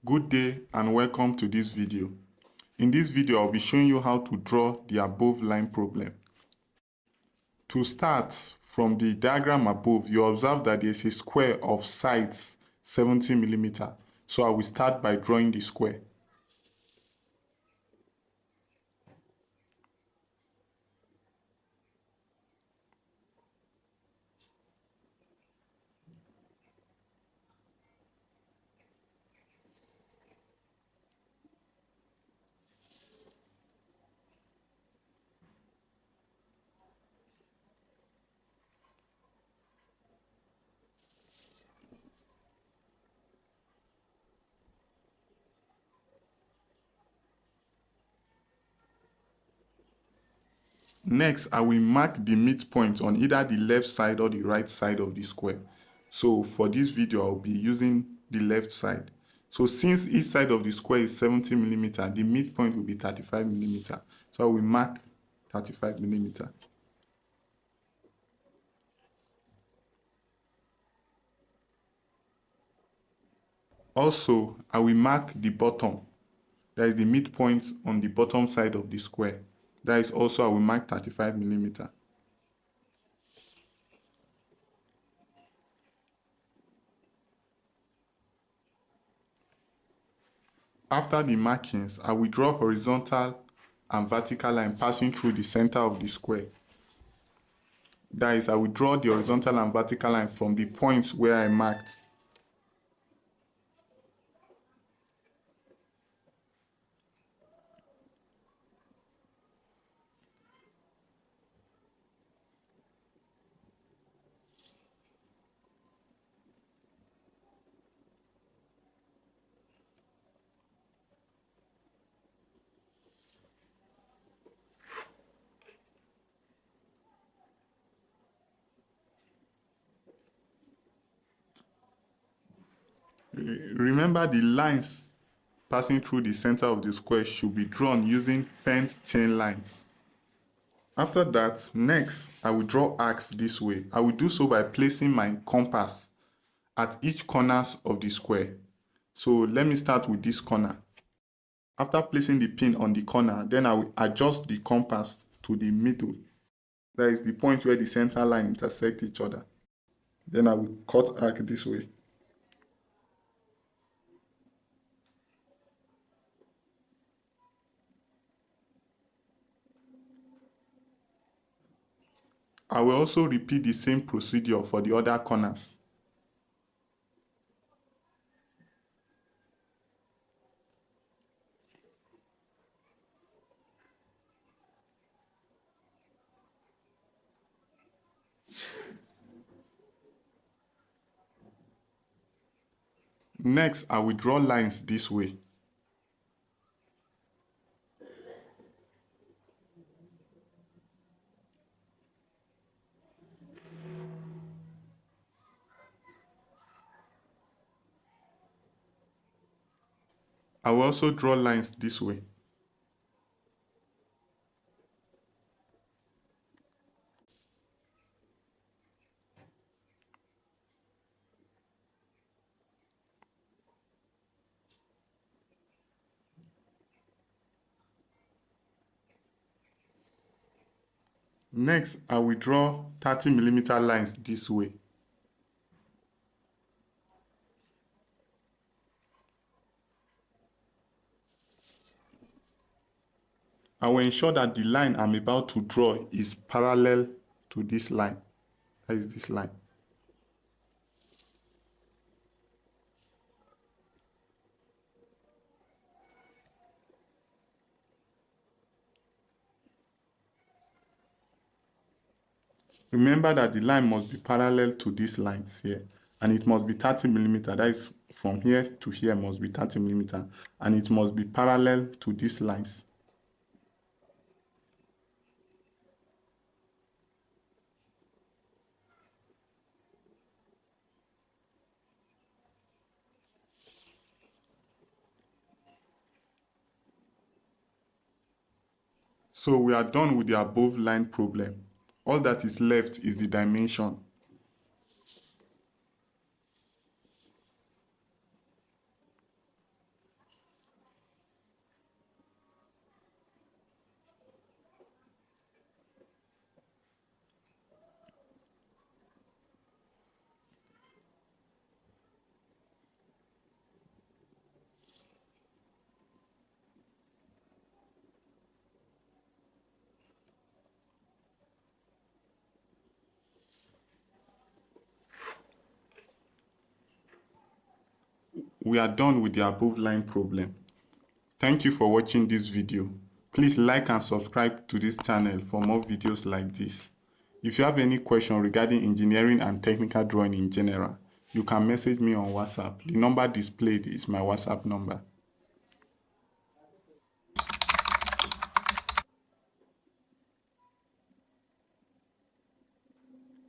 Good day and welcome to this video. In this video, I'll be showing you how to draw the above line problem. To start, from the diagram above, you observe that there is a square of sides 70 millimeter. So I will start by drawing the square. Next, I will mark the midpoint on either the left side or the right side of the square. So for this video, I'll be using the left side. So since each side of the square is 70 millimeter, the midpoint will be 35 millimeter. So I will mark 35 millimeter. Also, I will mark the bottom. That is the midpoint on the bottom side of the square. That is also, I will mark 35 millimeter. After the markings, I will draw horizontal and vertical line passing through the center of the square. That is, I will draw the horizontal and vertical line from the points where I marked. Remember, the lines passing through the center of the square should be drawn using fence chain lines. After that, next, I will draw arcs this way. I will do so by placing my compass at each corners of the square. So let me start with this corner. After placing the pin on the corner, then I will adjust the compass to the middle. That is the point where the center line intersect each other. Then I will cut arc this way. I will also repeat the same procedure for the other corners. Next, I will draw lines this way. I will also draw lines this way. Next, I will draw 30 millimeter lines this way. I will ensure that the line I'm about to draw is parallel to this line. That is this line. Remember that the line must be parallel to these lines here, and it must be 30 millimeter. That is, from here to here must be 30 millimeter, and it must be parallel to these lines. So we are done with the above line problem. All that is left is the dimension. we are done with the above line problem. Thank you for watching this video. Please like and subscribe to this channel for more videos like this. If you have any question regarding engineering and technical drawing in general, you can message me on WhatsApp. The number displayed is my WhatsApp number.